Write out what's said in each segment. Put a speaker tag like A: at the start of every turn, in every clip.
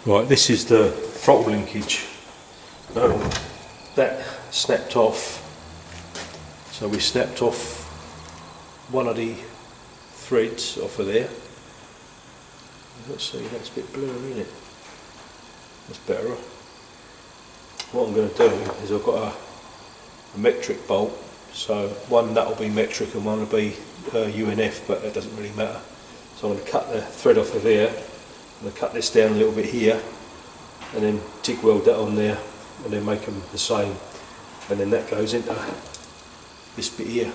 A: Right, this is the throttle linkage. That snapped off, so we snapped off one of the threads off of there. Let's see, that's a bit blurry, isn't it? That's better. What I'm going to do is I've got a metric bolt, so one nut will be metric and one will be UNF, but that doesn't really matter. So I'm going to cut the thread off of there. I'm going to cut this down a little bit here and then TIG weld that on there and then make them the same, and then that goes into this bit here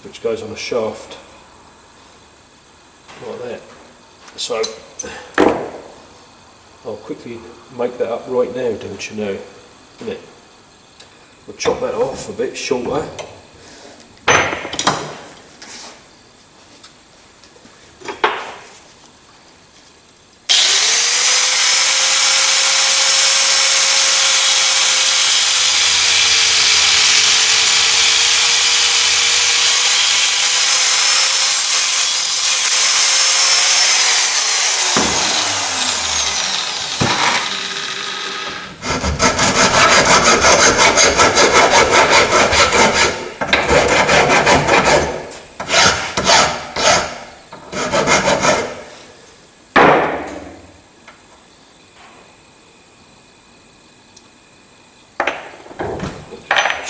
A: which goes on a shaft like that. So I'll quickly make that up right now, don't you know, isn't it? We'll chop that off a bit shorter.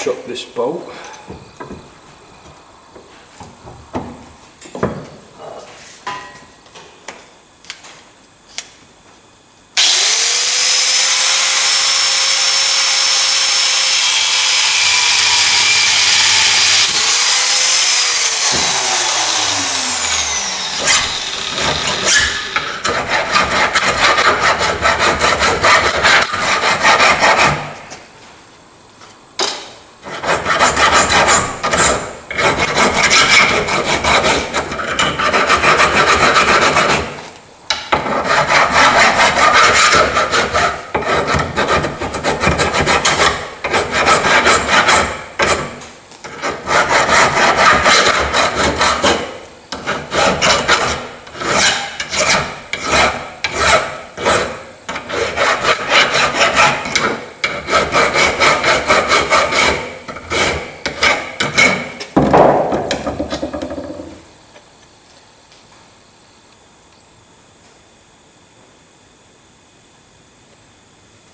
A: Chop this bolt.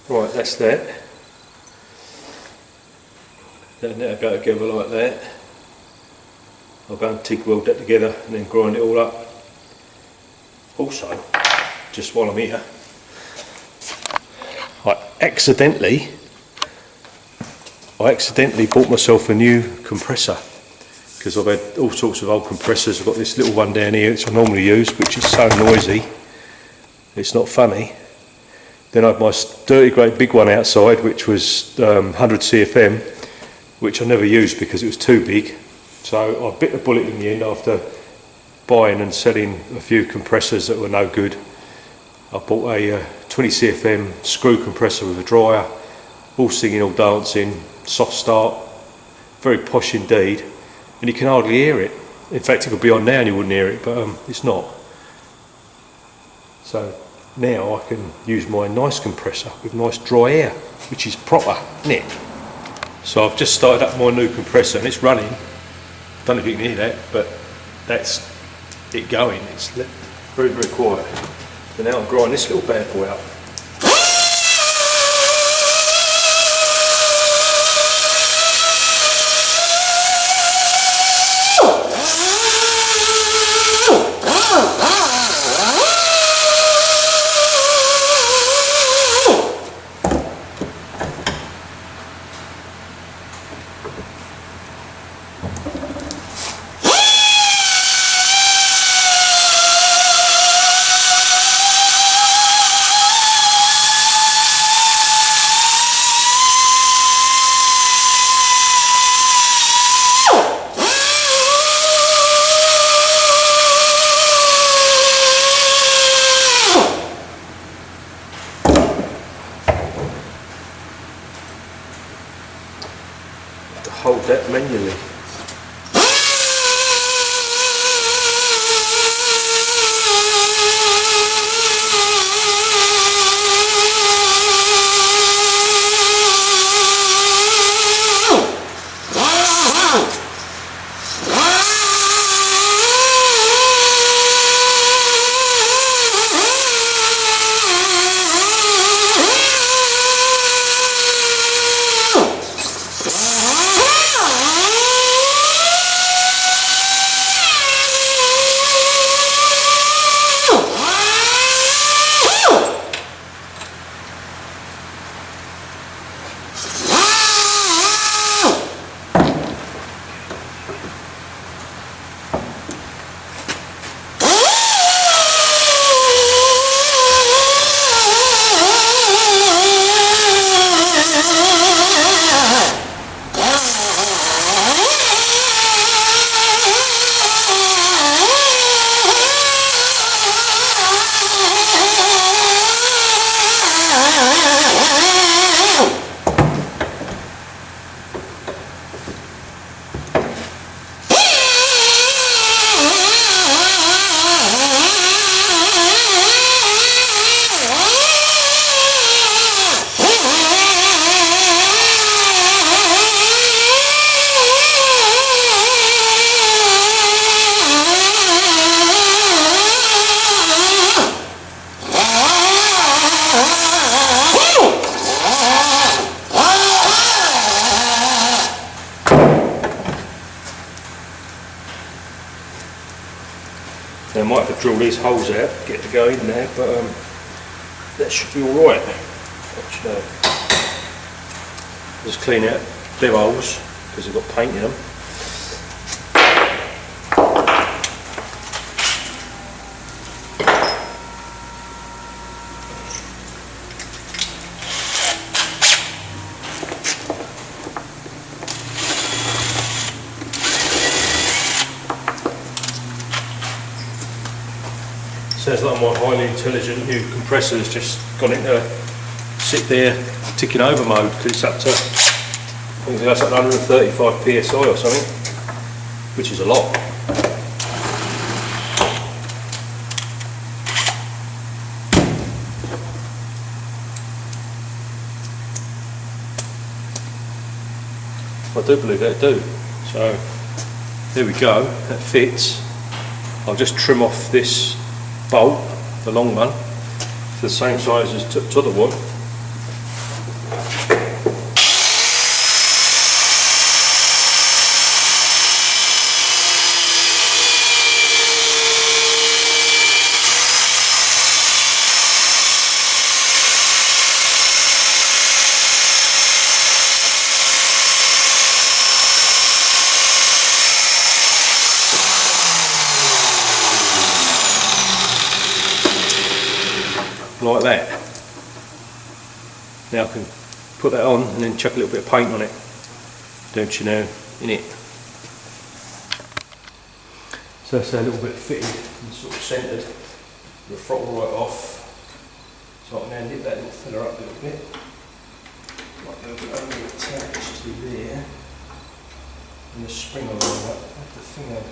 A: Right, that's that. Then that'll go together like that. I'll go and TIG weld that together and then grind it all up. Also, just while I'm here, I accidentally bought myself a new compressor, because I've had all sorts of old compressors. I've got this little one down here which I normally use, which is so noisy, it's not funny. Then I had my dirty great big one outside, which was 100 CFM, which I never used because it was too big. So I bit the bullet in the end after buying and selling a few compressors that were no good. I bought a 20 CFM screw compressor with a dryer, all singing, all dancing, soft start, very posh indeed, and you can hardly hear it. In fact, it could be on now and you wouldn't hear it, but it's not. So now I can use my nice compressor with nice dry air, which is proper, isn't it? So I've just started up my new compressor and it's running. Don't know if you can hear that, but that's it going. It's very, very quiet. So now I'm grinding this little bad boy up. To hold that manually. to drill these holes out, get to go in there, but that should be alright. Just clean out them holes because they've got paint in them. Sounds like my highly intelligent new compressor has just gone into sit there ticking over mode because it's up to, I think it's up to 135 psi or something, which is a lot. I do believe that do. So there we go, that fits. I'll just trim off this bolt, the long one, to the same size as the other one. Like that. Now I can put that on and then chuck a little bit of paint on it, don't you know, in it. So that's a little bit fitted and sort of centred, the throttle right off. So I can now nip that little filler up a little bit. Like a little bit only attached to there. And the spring on that, the finger.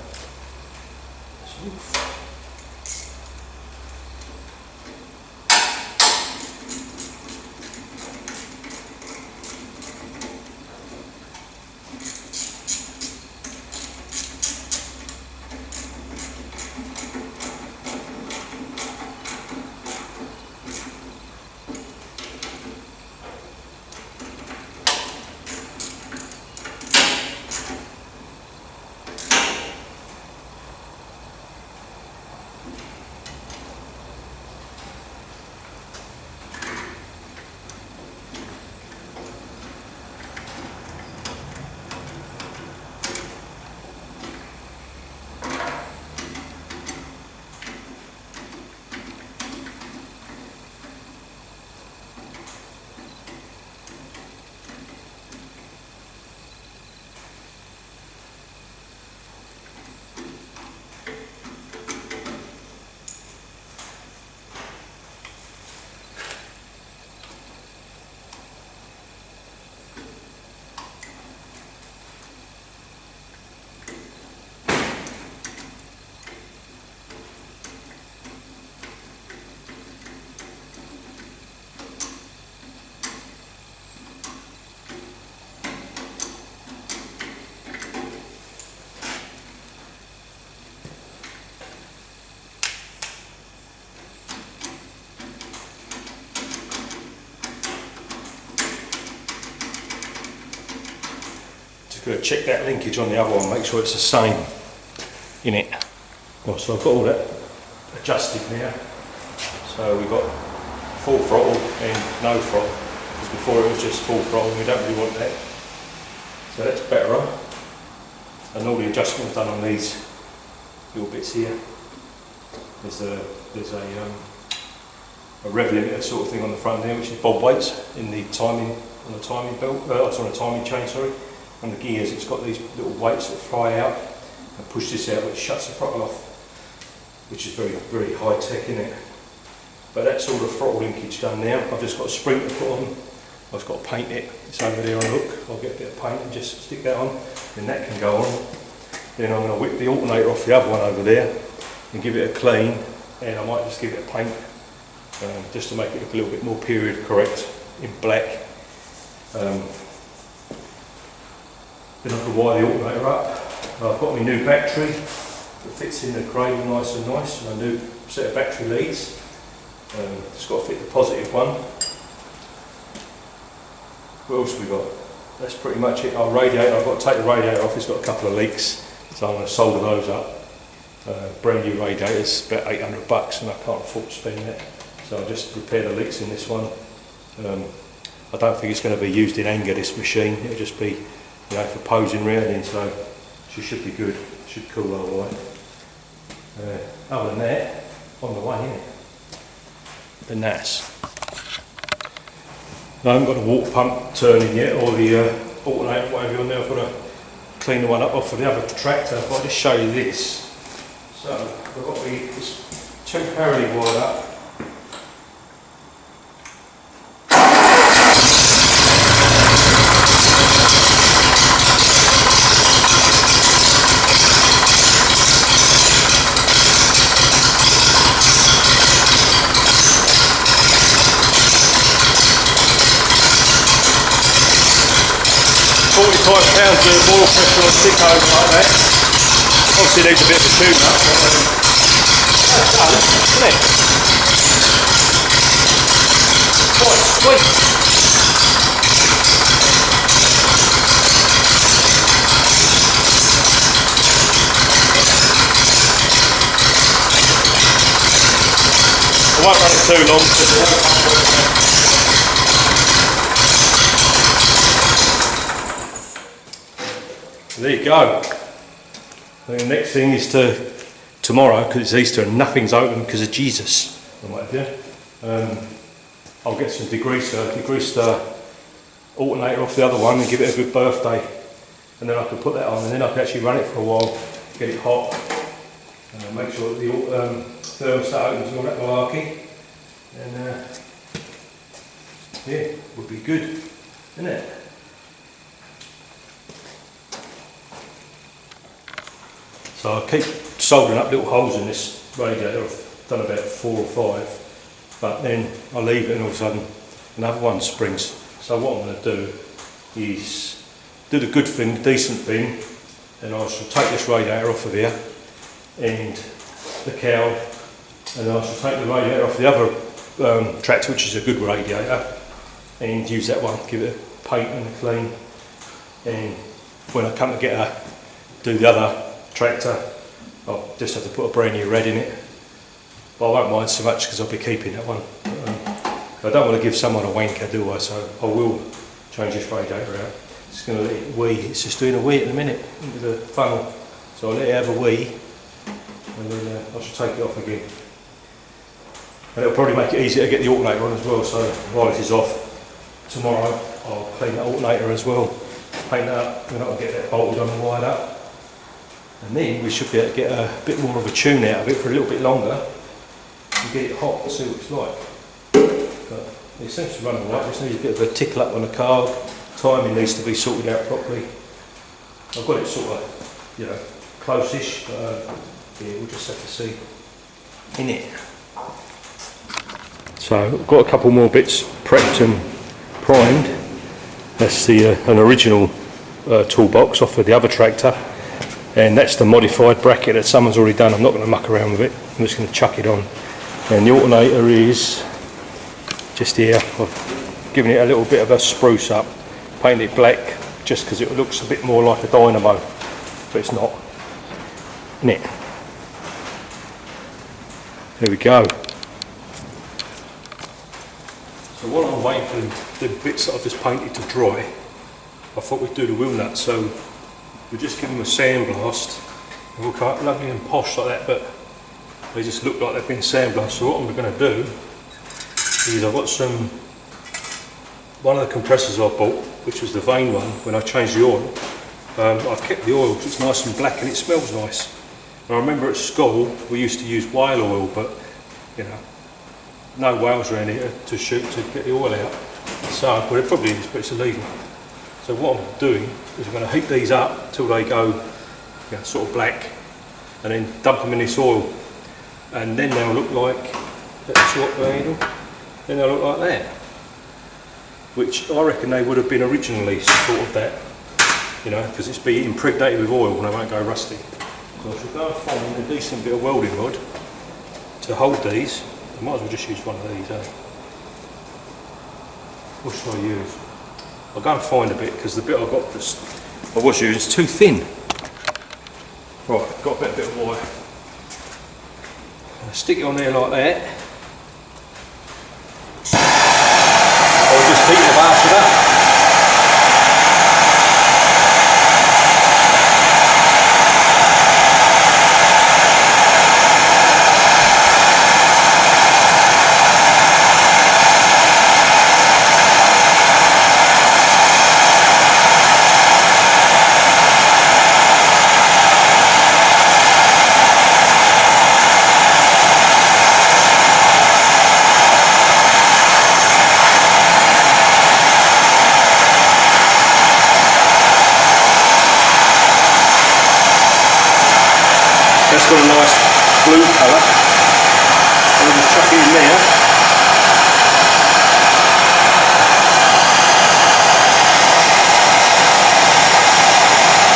A: Going to check that linkage on the other one, make sure it's the same in it. Well, so I've got all that adjusted now. So we've got full throttle and no throttle, because before it was just full throttle and we don't really want that. So that's better. And all the adjustments done on these little bits here. There's a rev limiter sort of thing on the front there, which is bob weights in the timing, on the timing belt, on the timing chain, sorry. On the gears, it's got these little weights that fly out and push this out, which shuts the throttle off, which is very, very high tech, isn't it? But that's all the throttle linkage done now. I've just got a spring to put on. I've just got to paint it. It's over there on hook. I'll get a bit of paint and just stick that on, and that can go on. Then I'm going to whip the alternator off the other one over there and give it a clean, and I might just give it a paint just to make it look a little bit more period correct in black. Then I can wire the alternator up. I've got my new battery that fits in the cradle nice and nice, and a new set of battery leads. Just got to fit the positive one. What else have we got? That's pretty much it. Our radiator, I've got to take the radiator off, it's got a couple of leaks, so I'm going to solder those up. brand new radiators, about 800 bucks, and I can't afford to spend that. So I just repair the leaks in this one. I don't think it's going to be used in anger, this machine. It'll just be, you know, for posing rounding, so she should be good. Should cool all right. Other than that, on the way, innit? The NAS. I haven't got the water pump turning yet, or the alternator, whatever on there. I've got to clean the one up off of the other tractor. If I just show you this. So, I've got this temporarily wired up. 45 pounds of oil pressure on stick over like that. Obviously needs a bit of a tune up, but that's done, isn't it? Quite sweet. I won't run it too long. There you go. The next thing is tomorrow, because it's Easter and nothing's open because of Jesus. I'll get some degrease the alternator off the other one and give it a good birthday, and then I can put that on, and then I can actually run it for a while, get it hot, and make sure that the thermostat opens and all that malarkey, and yeah, would be good, isn't it? So I keep soldering up little holes in this radiator. I've done about 4 or 5, but then I leave it and all of a sudden another one springs. So what I'm going to do is do the good thing, decent thing, and I shall take this radiator off of here and the cowl, and I shall take the radiator off the other tractor, which is a good radiator, and use that one, give it a paint and a clean, and when I come to do the other tractor, I'll just have to put a brand new red in it, but I won't mind so much because I'll be keeping that one. I don't want to give someone a wanker, do I? So I will change this radiator out. It's going to let it wee. It's just doing a wee at the minute into the funnel, so I'll let it have a wee, and then I shall take it off again. And it'll probably make it easier to get the alternator on as well. So while it is off tomorrow, I'll clean the alternator as well, paint that up, and I'll get that bolted on and wired up. And then we should be able to get a bit more of a tune out of it for a little bit longer and get it hot and see what it's like. But it seems to run alright, just needs a bit of a tickle up on the car, timing needs to be sorted out properly. I've got it sort of, you know, close-ish, but yeah, we'll just have to see in it. So I've got a couple more bits prepped and primed. That's an original toolbox off of the other tractor. And that's the modified bracket that someone's already done. I'm not going to muck around with it, I'm just going to chuck it on. And the alternator is just here. I've given it a little bit of a spruce up, painted it black just because it looks a bit more like a dynamo, but it's not, isn't it? There we go. So while I'm waiting for the bits that I've just painted to dry, I thought we'd do the wheel nuts. So we just give them a sandblast. They look lovely and posh like that, but they just look like they've been sandblasted. So what I'm going to do is I've got one of the compressors I bought, which was the vane one, when I changed the oil. I've kept the oil because it's nice and black and it smells nice. And I remember at school we used to use whale oil, but you know, no whales around here to shoot to get the oil out. So, well, it probably is, but it's illegal. So what I'm doing is I'm going to heat these up till they go, you know, sort of black, and then dump them in this oil, and then they'll look like that short handle. Then they'll look like that, which I reckon they would have been originally sort of that, you know, because it's been impregnated with oil and they won't go rusty. So I should go and find a decent bit of welding rod to hold these. I might as well just use one of these, eh? What should I use? I'll go and find a bit because the bit I was using is too thin. Right, got a bit of wire. Stick it on there like that. I'll just heat the basket up. That's got a nice blue colour. I'm going to chuck it in there.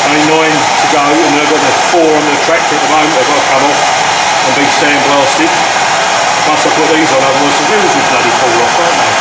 A: Only 9 to go, and then I've got the 4 on the tractor at the moment that I've got to come off and be sandblasted. Plus I put these on, otherwise the wheels will bloody fall off, won't they?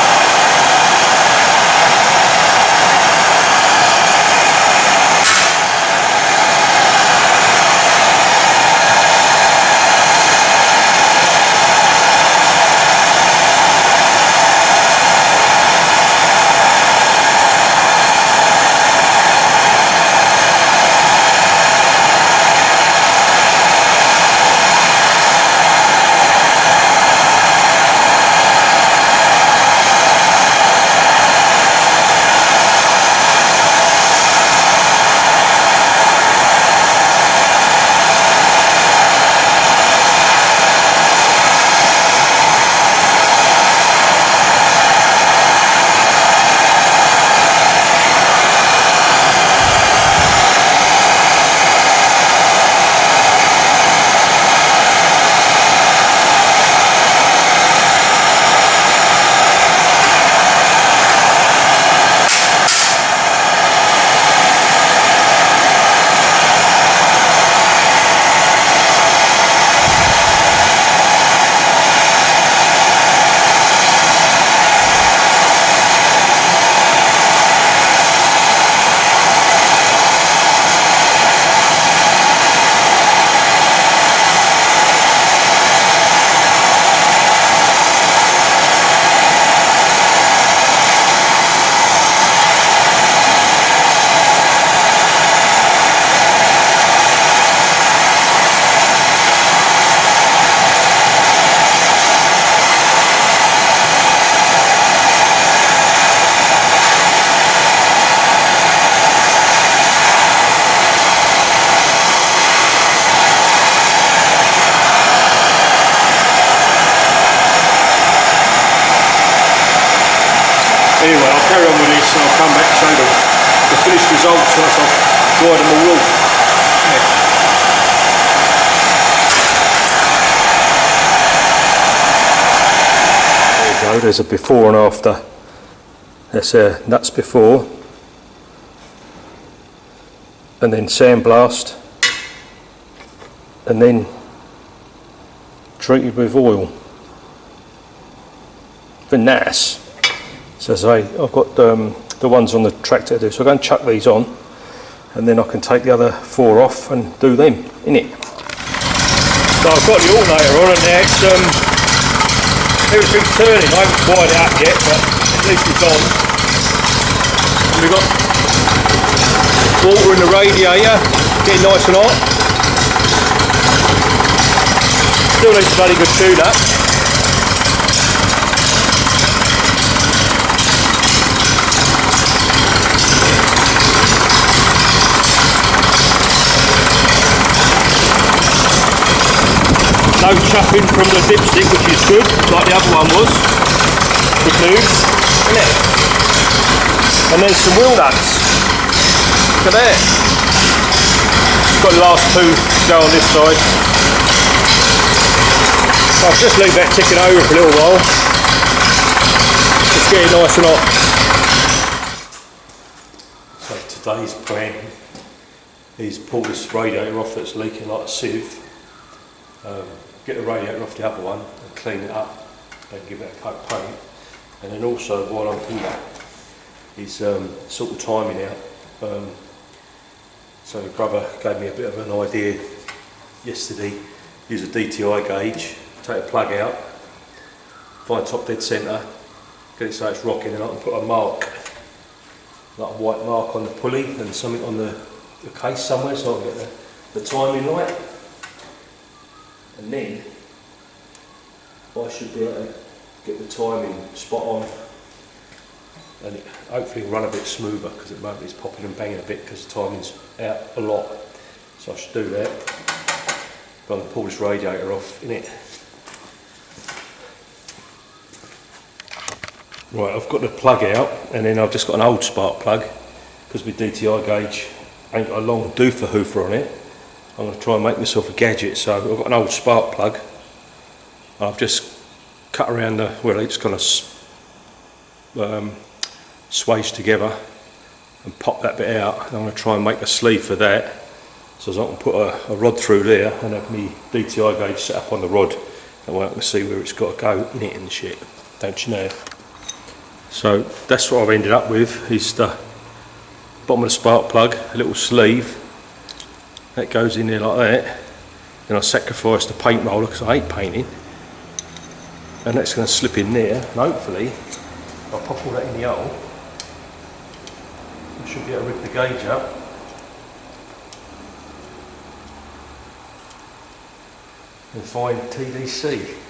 A: Anyway, I'll carry on with this and I'll come back and show the finished results once I've dried them all off. There you go, there's a before and after. That's before. And then sandblast. And then treated with oil. Very nice. So as I say, I've got the ones on the tractor to do, so I'm going to chuck these on and then I can take the other 4 off and do them, innit? So I've got the alternator on and now it's, everything's turning. I haven't wired it up yet, but at least it's on. And we've got water in the radiator, getting nice and hot. Still needs a bloody good tune up. No chuffing from the dipstick, which is good, like the other one was. Good news, isn't it? And there's some wheel nuts. Look at that. Got the last 2 to go on this side. I'll just leave that ticking over for a little while. Just get it nice and hot. So today's plan is pull this radiator off that's leaking like a sieve. Get the radiator off the other one and clean it up and give it a coat of paint. And then also while I'm here is sort of timing out. So my brother gave me a bit of an idea yesterday. Use a DTI gauge, take the plug out, find top dead centre, get it so it's rocking, and I can put a mark, like a white mark on the pulley and something on the case somewhere so I can get the timing right. And then I should be able to get the timing spot on, and it hopefully will run a bit smoother, because at the moment it's popping and banging a bit because the timing's out a lot. So I should do that. But I'm going to pull this radiator off, innit? Right, I've got the plug out, and then I've just got an old spark plug, because my DTI gauge ain't got a long doofer hoofer on it. I'm going to try and make myself a gadget, so I've got an old spark plug. I've just cut around the, well, it's kind of sways together and pop that bit out. I'm going to try and make a sleeve for that, so I can put a rod through there and have my DTI gauge set up on the rod, and I can see where it's got to go in it and shit, don't you know? So that's what I've ended up with, is the bottom of the spark plug, a little sleeve that goes in there like that. Then I sacrificed the paint roller because I hate painting, and that's going to slip in there, and hopefully I'll pop all that in the hole. I should be able to rig the gauge up. And find TDC.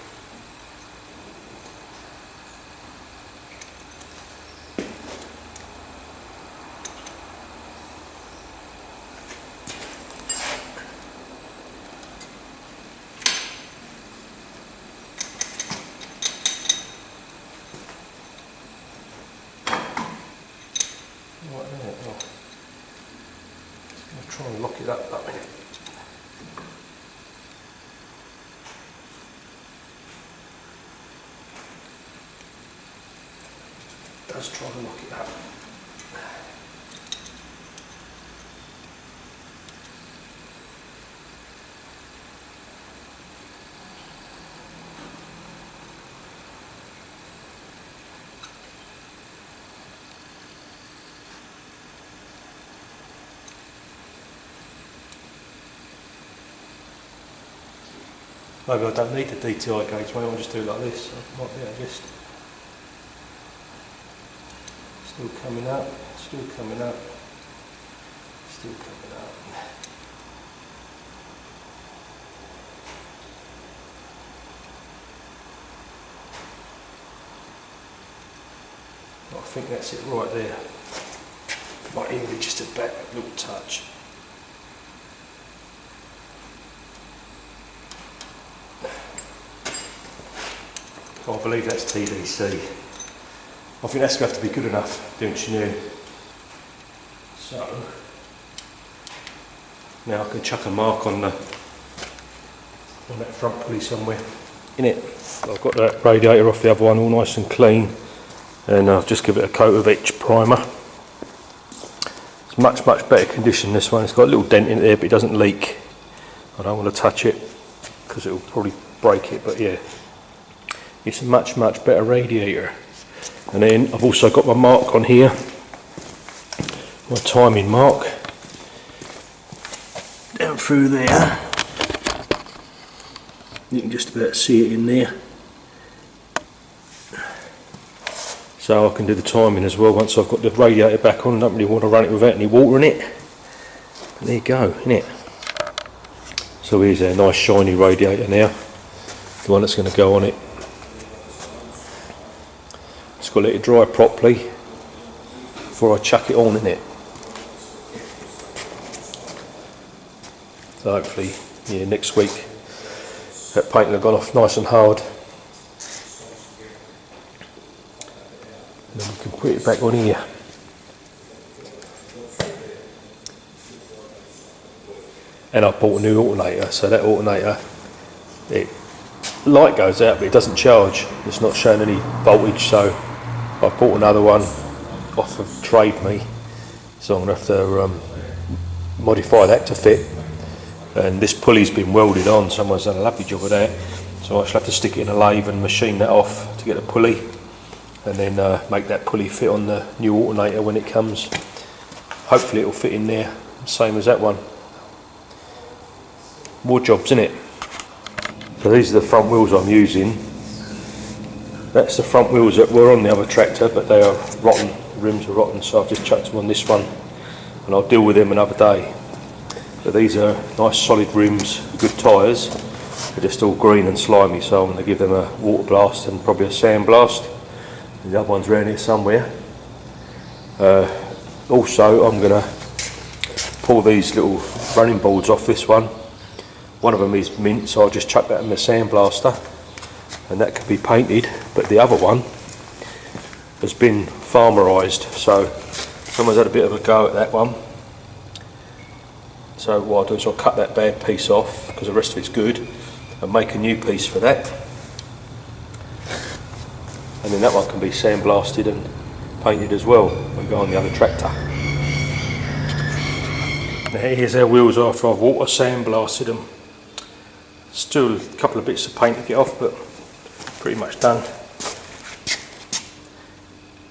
A: Try and lock it up that minute. Let's try and lock it up. Maybe I don't need the DTI gauge, maybe I'll just do it like this. I might be able to just... Still coming up, still coming up, still coming up. I think that's it right there. Might even be just a back little touch. I believe that's TDC. I think that's going to have to be good enough, don't you know? So, now I can chuck a mark on that front pulley somewhere, innit? So I've got that radiator off the other one all nice and clean, and I'll just give it a coat of etch primer. It's much better condition, this one. It's got a little dent in it there, but it doesn't leak. I don't want to touch it because it will probably break it, but yeah. It's a much better radiator. And then I've also got my mark on here, my timing mark, down through there. You can just about see it in there. So I can do the timing as well once I've got the radiator back on. I don't really want to run it without any water in it. But there you go, innit? So here's our nice shiny radiator now, the one that's going to go on it. Just got to let it dry properly before I chuck it on, innit? So hopefully, yeah, next week that paint will have gone off nice and hard. And then we can put it back on here. And I bought a new alternator, so that alternator, light goes out but it doesn't charge. It's not showing any voltage, so I bought another one off of Trade Me, so I'm going to have to modify that to fit. And this pulley's been welded on, someone's done a lovely job of that, so I shall have to stick it in a lathe and machine that off to get the pulley, and then make that pulley fit on the new alternator when it comes. Hopefully it'll fit in there, same as that one. More jobs, innit? So these are the front wheels I'm using. That's the front wheels that were on the other tractor, but they are rotten, the rims are rotten, so I've just chucked them on this one and I'll deal with them another day. But these are nice solid rims, good tyres. They're just all green and slimy, so I'm going to give them a water blast and probably a sandblast. And the other one's around here somewhere. Also, I'm going to pull these little running boards off this one. One of them is mint, so I'll just chuck that in the sandblaster and that can be painted. But the other one has been farmerised, so someone's had a bit of a go at that one. So what I'll do is I'll cut that bad piece off, because the rest of it's good, and make a new piece for that. And then that one can be sandblasted and painted as well and go on the other tractor. Now here's our wheels after I've water sandblasted them. Still a couple of bits of paint to get off, but pretty much done.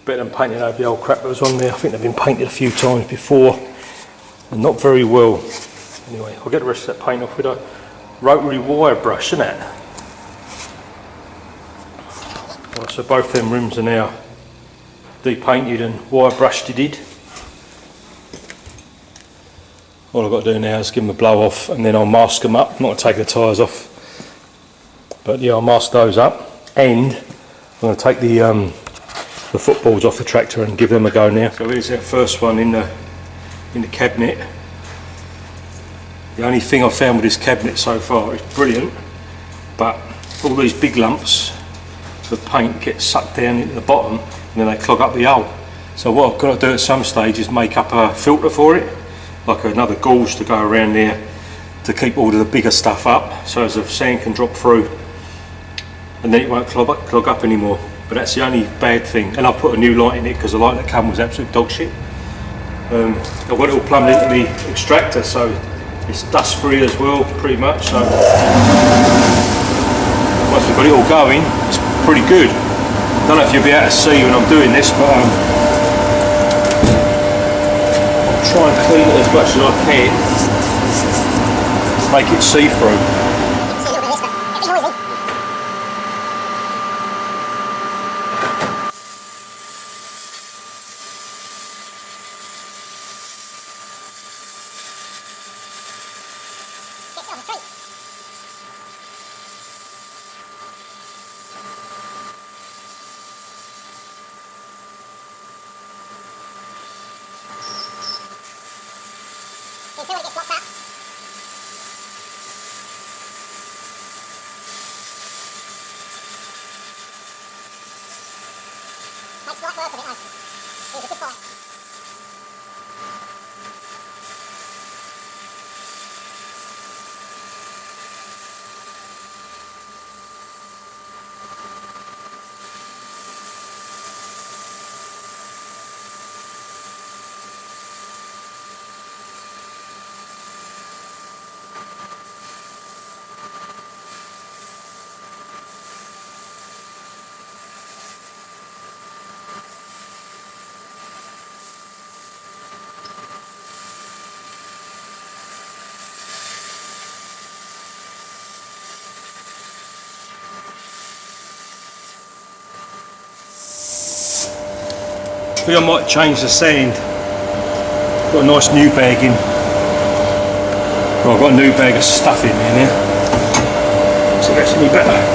A: Better than painting over the old crap that was on there. I think they've been painted a few times before and not very well. Anyway, I'll get the rest of that paint off with a rotary wire brush, isn't it? Right, so both them rims are now depainted and wire brushed. All I've got to do now is give them a blow off and then I'll mask them up. I'm not going to take the tyres off, but yeah, I'll mask those up, and I'm going to take the footballs off the tractor and give them a go now. So here's our first one in the cabinet. The only thing I've found with this cabinet so far is brilliant, but all these big lumps of paint get sucked down into the bottom and then they clog up the hole. So what I've got to do at some stage is make up a filter for it, like another gauze to go around there to keep all of the bigger stuff up, so as the sand can drop through and then it won't clog up anymore. But that's the only bad thing. And I've put a new light in it because the light that came was absolute dog shit. I've got it all plumbed into the extractor, so it's dust free as well, pretty much. So once we've got it all going, it's pretty good. I don't know if you'll be able to see when I'm doing this, but I'll try and clean it as much as I can, make it see-through. I think I might change the sand. Got a nice new bag in. Well, I've got a new bag of stuff in there now, so that's any better.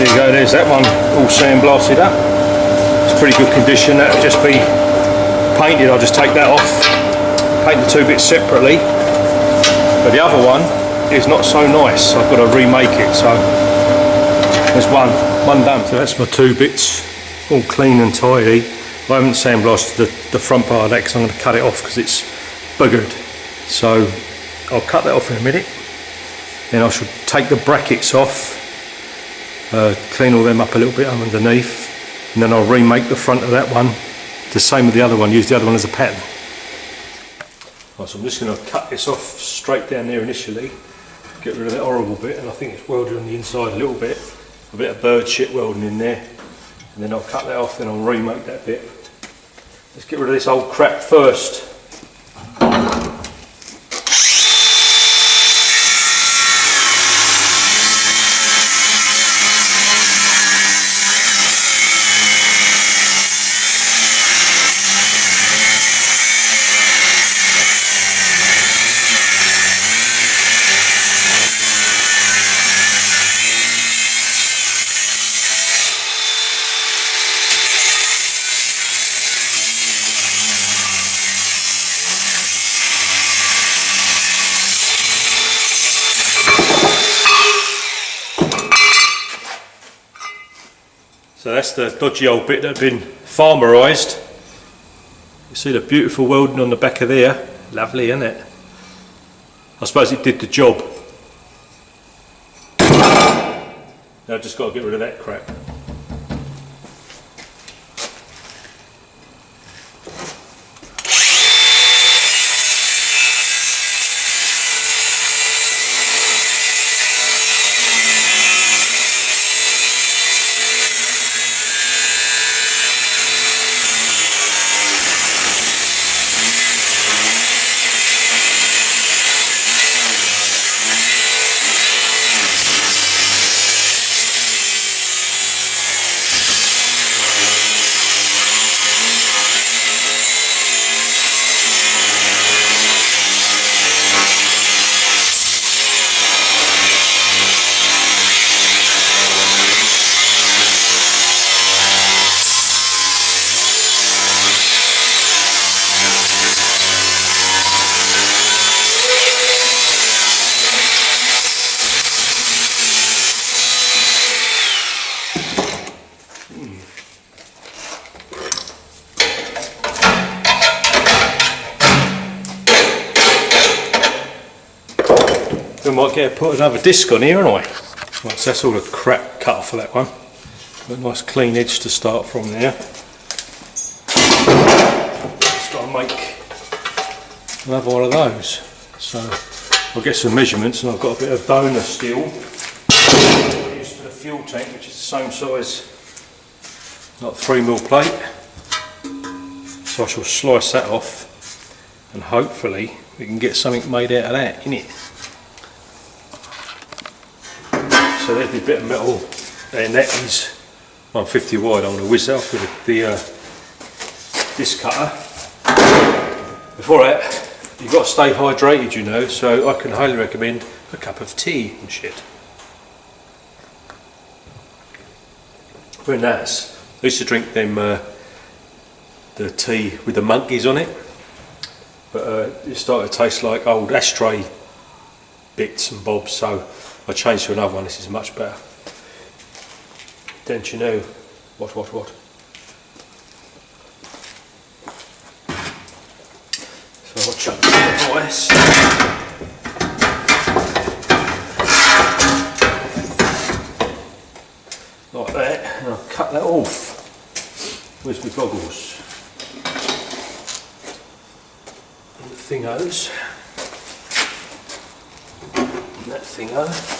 A: There you go, there's that one all sandblasted up. It's pretty good condition. That'll just be painted, I'll just take that off, paint the two bits separately. But the other one is not so nice, I've got to remake it, so there's one done. So that's my two bits, all clean and tidy. I haven't sandblasted the front part of that because I'm going to cut it off because it's buggered. So I'll cut that off in a minute. Then I shall take the brackets off, clean all them up a little bit underneath, and then I'll remake the front of that one the same with the other one, use the other one as a pattern. Right, so I'm just going to cut this off straight down there initially, get rid of that horrible bit, and I think it's welded on the inside a little bit, a bit of bird shit welding in there, and then I'll cut that off and I'll remake that bit. Let's get rid of this old crap first. So that's the dodgy old bit that had been farmerised. You see the beautiful welding on the back of there. Lovely, isn't it? I suppose it did the job. Now I've just got to get rid of that crap. We might get to put another disc on here, aren't I? Right, so that's all the crap cut off of that one. Got a nice clean edge to start from there. Just got to make another one of those. So I'll get some measurements, and I've got a bit of donor steel used for the fuel tank, which is the same size, like 3mm plate. So I shall slice that off, and hopefully we can get something made out of that, innit? So there's the bit of metal, and that is 150 wide. I'm going to whiz that off with the disc cutter. Before that, you've got to stay hydrated, you know, so I can highly recommend a cup of tea and shit. Very nice. I used to drink them the tea with the monkeys on it, but it started to taste like old ashtray bits and bobs, so I changed to another one. This is much better. Don't you know? What? So I'll chuck the device. Like that, and I'll cut that off. Where's my goggles? And the thingos. And that thingo.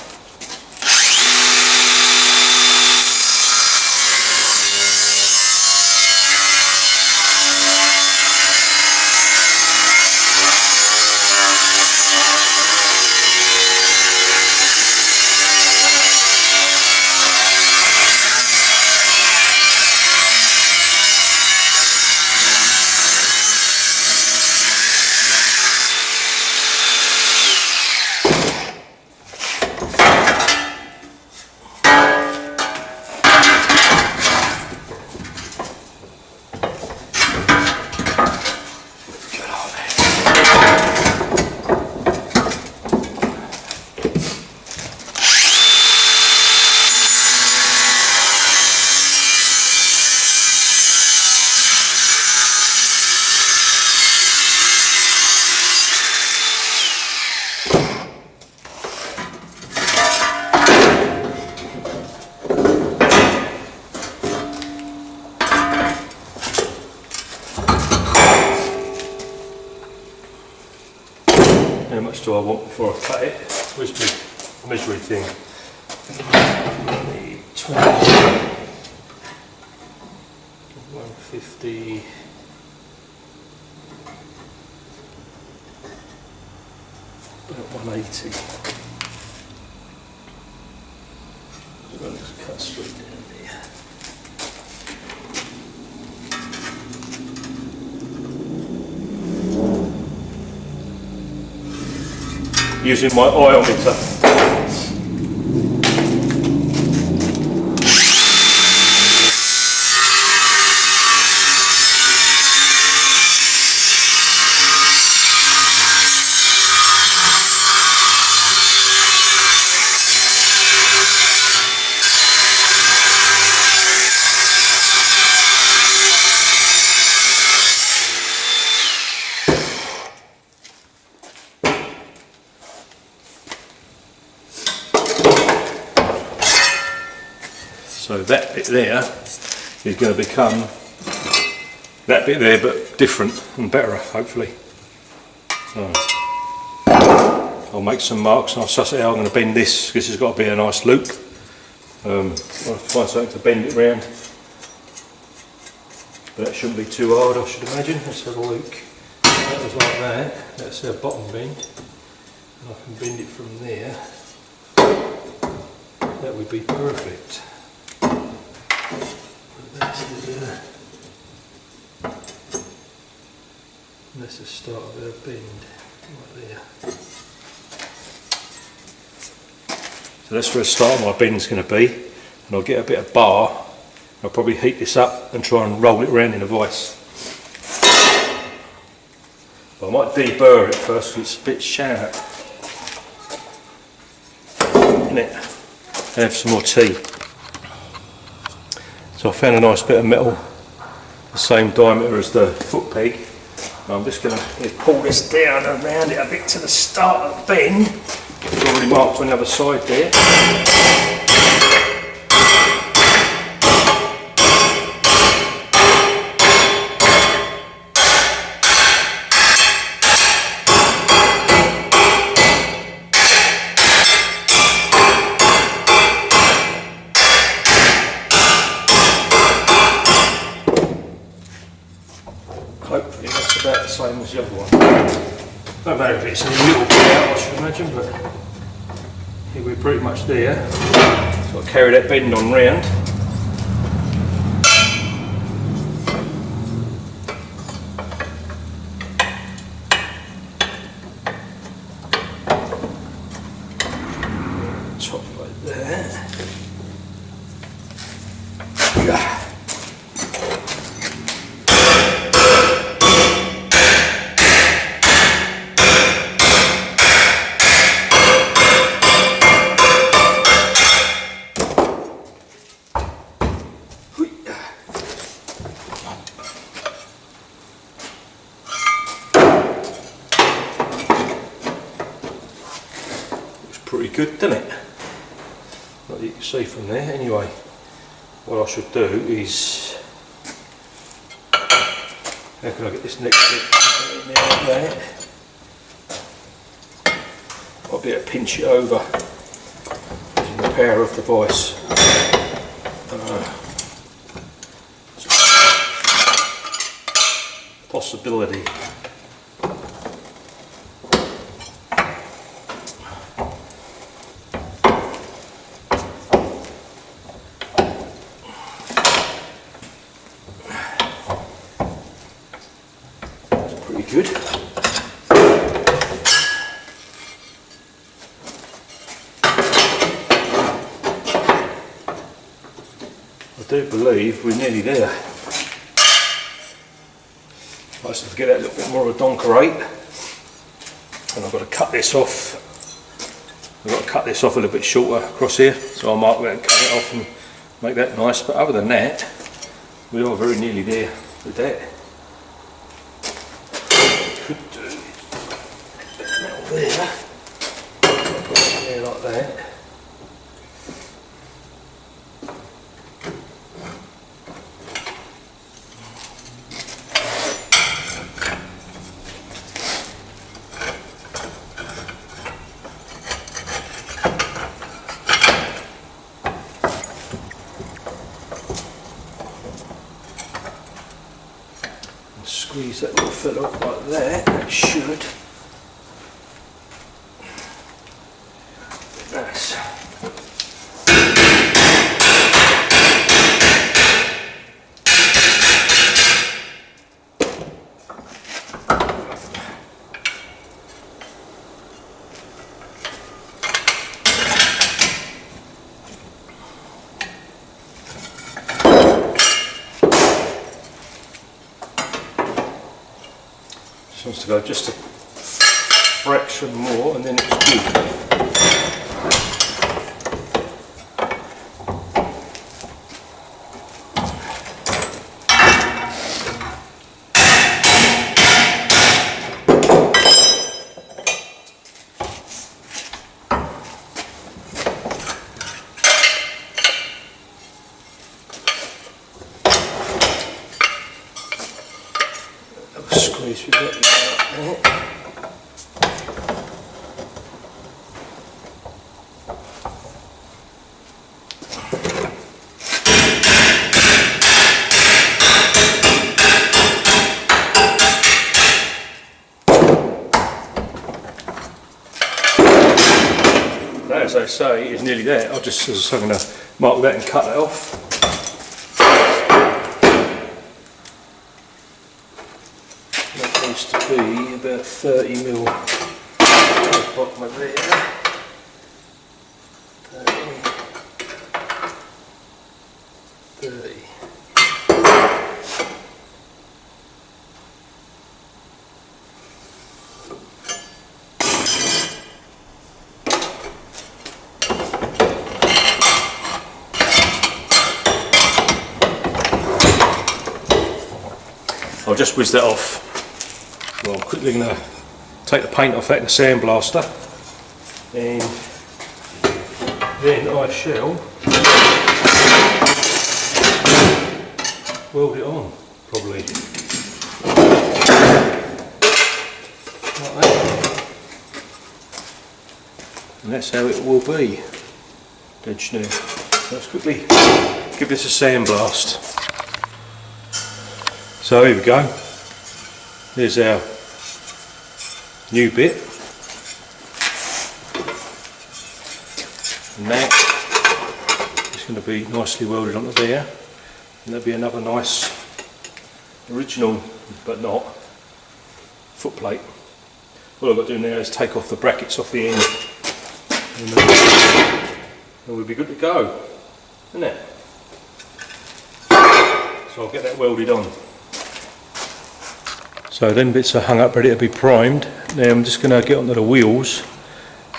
A: How much do I want before I cut it? Where's my measuring thing? 20, 150. About 180. Let's cut straight down there. Using my iometer. So that bit there is going to become that bit there, but different and better, hopefully. So I'll make some marks and I'll suss it out. I'm going to bend this because it's got to be a nice loop. I'll find something to bend it round. But that shouldn't be too hard, I should imagine. Let's have a look. That was like that. That's our bottom bend. And I can bend it from there. That would be perfect. That's the start of our bend, right there. So that's where the start of my bend's going to be, and I'll get a bit of bar. I'll probably heat this up and try and roll it around in a vise. But I might deburr it first because it's a bit shallow, isn't it? And have some more tea. So I found a nice bit of metal, the same diameter as the foot peg. And I'm just going to pull this down and round it a bit to the start of the bend. It's already marked on the other side there. Hopefully that's about the same as the other one. No matter if it's a little bit out, I should imagine, but here we're pretty much there. So I'll carry that bend on round. Top like that. Pretty good, doesn't it? Like you can see from there. Anyway, what I should do is, how can I get this next bit in there like that? I'll be able to pinch it over using the power of the vise. Possibility. Good. I do believe we're nearly there. I just have to get that a little bit more of a donkerate, and I've got to cut this off. I've got to cut this off a little bit shorter across here, so I'll mark that and cut it off and make that nice. But other than that, we are very nearly there with that. Could do metal there, like that. loose that little fella up like that. That should. That's. Just wants to go just a fraction more and then it's good. Squeeze with that there. That, as I say, is nearly there. I'm just going to mark that and cut that off. To be about 30 mil at the bottom of there. 30. I'll just whiz that off. Well, I'm quickly going to take the paint off that in the sandblaster, and then I shall weld it on, probably. Like that. And that's how it will be. Dead new. Let's quickly give this a sandblast. So here we go. There's our new bit, and that is going to be nicely welded onto there, and there'll be another nice original but not foot plate. All I've got to do now is take off the brackets off the end, and we'll be good to go, isn't it? So I'll get that welded on. So then bits are hung up ready to be primed. Now I'm just going to get onto the wheels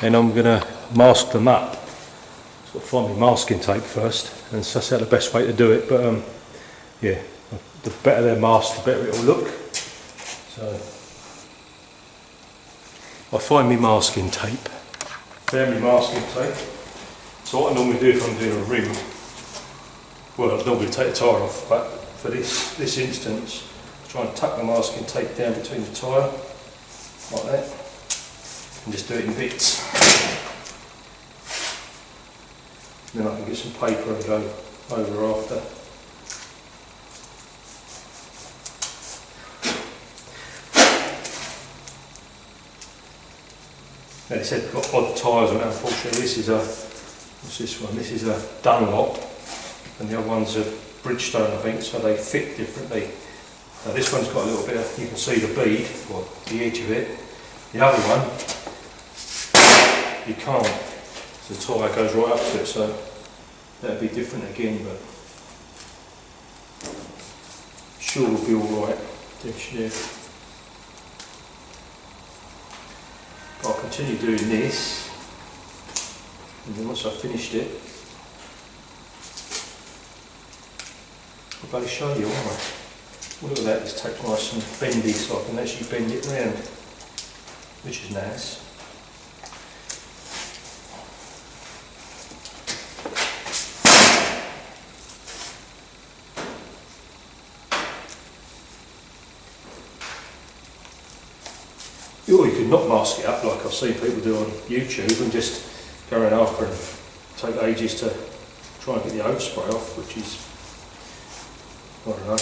A: and I'm going to mask them up. Just got to find my masking tape first and suss out the best way to do it, but yeah, the better they're masked the better it will look. So I find my masking tape. Found my masking tape. So what I normally do if I'm doing a rim, well I'd normally take the tyre off, but for this instance try and tuck the masking tape down between the tyre, like that, and just do it in bits. Then I can get some paper and go over after. Now they said got odd tyres on it, unfortunately. This is a, what's this one? This is a Dunlop, and the other one's a Bridgestone, I think, so they fit differently. Now this one's got a little bit of, you can see the bead, or the edge of it. The other one, you can't. So the tyre goes right up to it, so that'll be different again, but sure will be alright. Yeah. I'll continue doing this, and then once I've finished it, I'll go show you, won't I? Look at that, this tape's nice and bendy, so I can actually bend it round, which is nice. Or you could not mask it up like I've seen people do on YouTube and just go around after and take ages to try and get the overspray off, which is, I don't know.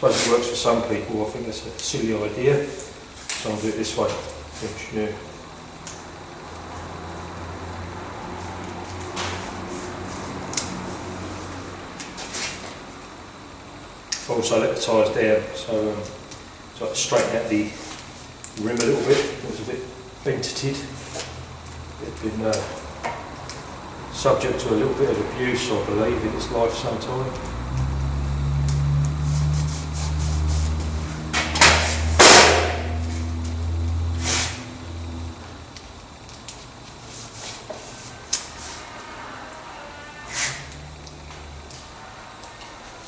A: suppose it works for some people. I think that's a silly idea, so I'll do it this way. Which, yeah. Also let the tyres down, so I can straighten out the rim a little bit. It was a bit vented. It's been subject to a little bit of abuse, I believe, in its life sometime.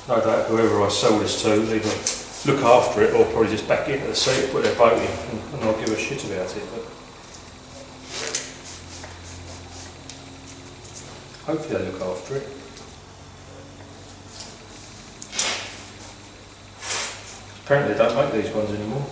A: No doubt whoever I sell this to, either look after it or probably just back into the seat, put their boat in, and I'll give a shit about it. But hopefully they look after it. Apparently they don't make these ones anymore.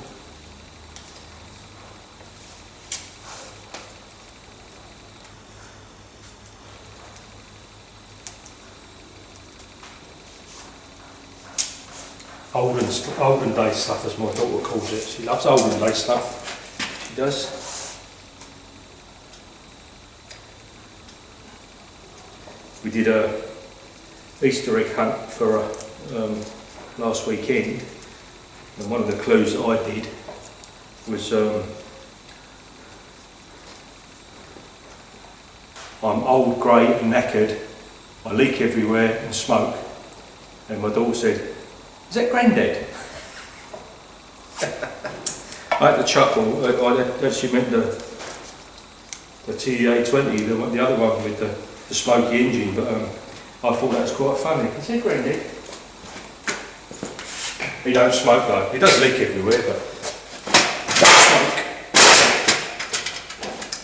A: Olden day stuff, as my daughter calls it. She loves olden day stuff. She does. We did a Easter egg hunt for last weekend, and one of the clues that I did was I'm old, grey and knackered, I leak everywhere and smoke, and my daughter said, "Is that Grandad?" I had to chuckle. I actually meant the TEA20, the other one with the smoky engine, but I thought that was quite funny. Is that Grandad? He don't smoke though. He does leak everywhere, but smoke.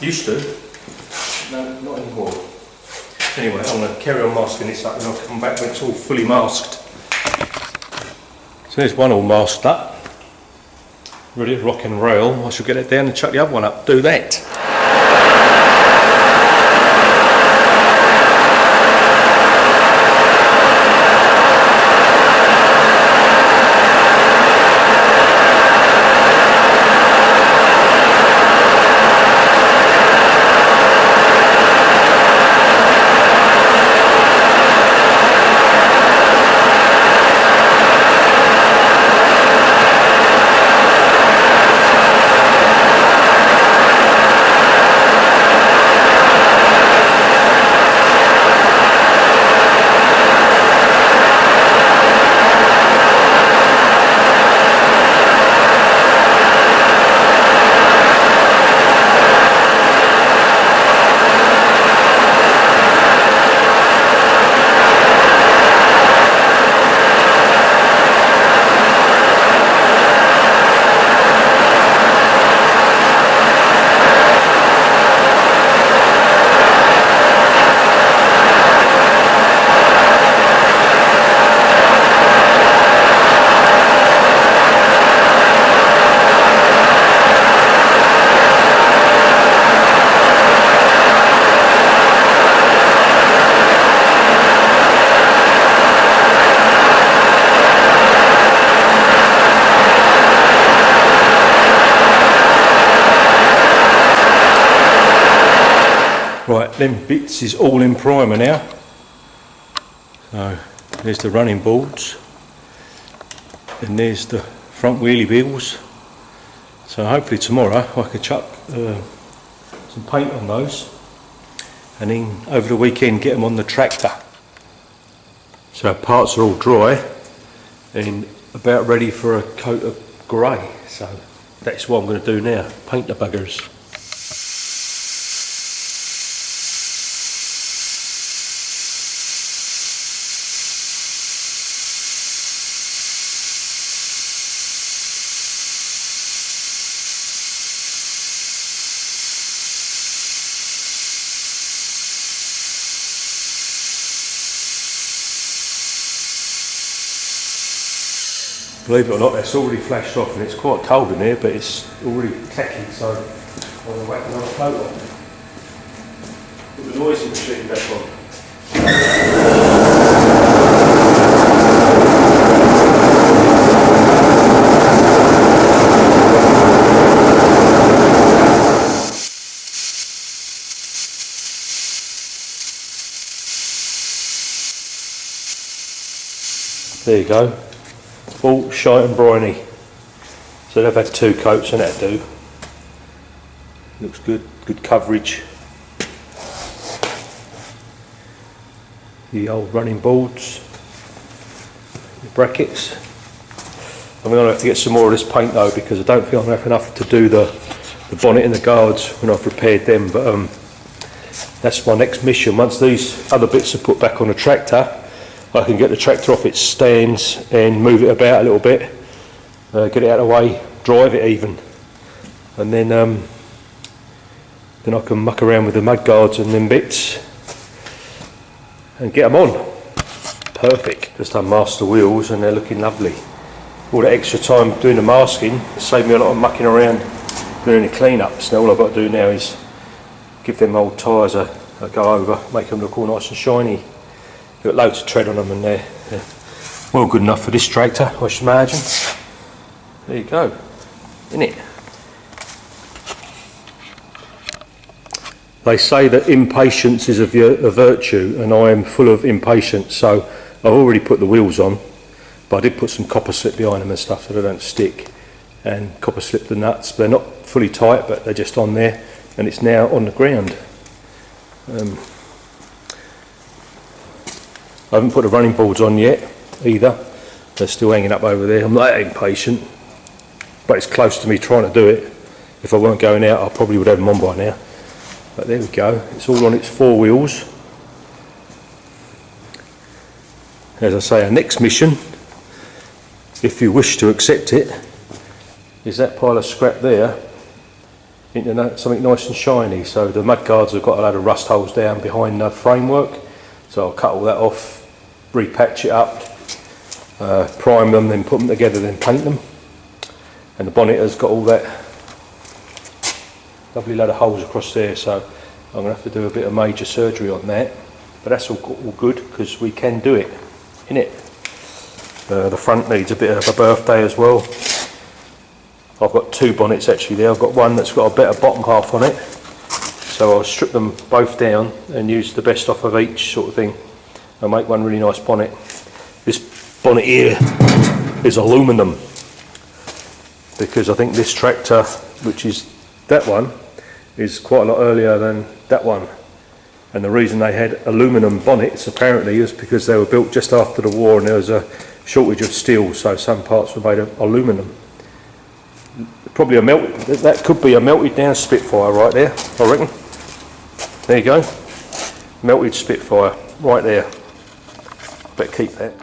A: Used to. No, not anymore. Anyway, I'm going to carry on masking this up and I'll come back when it's all fully masked. So there's one all masked up, ready to rock and roll. I shall get it down and chuck the other one up, do that. Right, them bits is all in primer now. So there's the running boards, and there's the front wheelie wheels. So hopefully tomorrow I can chuck some paint on those, and then over the weekend get them on the tractor. So parts are all dry and about ready for a coat of grey. So that's what I'm going to do now, paint the buggers. Believe it or not, it's already flashed off and it's quite cold in here, but it's already tacky, so I'm going to whack another coat on. Put the noisy machine back on. There you go. All shite and briny. So they've had 2 coats and that'll do. Looks good, good coverage. The old running boards, the brackets. I'm going to have to get some more of this paint though, because I don't feel I'm going to have enough to do the bonnet and the guards when I've repaired them, but that's my next mission. Once these other bits are put back on the tractor, I can get the tractor off its stands and move it about a little bit, get it out of the way, drive it even, and then I can muck around with the mud guards and them bits and get them on. Perfect. Just done master wheels and they're looking lovely. All that extra time doing the masking saved me a lot of mucking around doing the clean-ups. Now all I've got to do now is give them old tyres a go over, make them look all nice and shiny. Got loads of tread on them and they're well good enough for this tractor, I should imagine. There you go, innit? They say that impatience is a virtue, and I am full of impatience, so I've already put the wheels on, but I did put some copper slip behind them and stuff so they don't stick, and copper slip the nuts. They're not fully tight, but they're just on there, and it's now on the ground. I haven't put the running boards on yet either, they're still hanging up over there. I'm not that impatient, but it's close to me trying to do it. If I weren't going out I probably would have them on by now. But there we go, it's all on its 4 wheels. As I say, our next mission, if you wish to accept it, is that pile of scrap there into something nice and shiny. So the mud guards have got a load of rust holes down behind the framework, so I'll cut all that off, repatch it up, prime them, then put them together, then paint them. And the bonnet has got all that lovely load of holes across there, so I'm going to have to do a bit of major surgery on that, but that's all good because we can do it, innit? The front needs a bit of a birthday as well. I've got 2 bonnets actually there. I've got one that's got a better bottom half on it, so I'll strip them both down and use the best off of each sort of thing and make one really nice bonnet. This bonnet here is aluminium because I think this tractor, which is that one, is quite a lot earlier than that one, and the reason they had aluminium bonnets apparently is because they were built just after the war and there was a shortage of steel, so some parts were made of aluminium. Probably a that could be a melted down Spitfire right there, I reckon. There you go, melted Spitfire right there. Better keep that.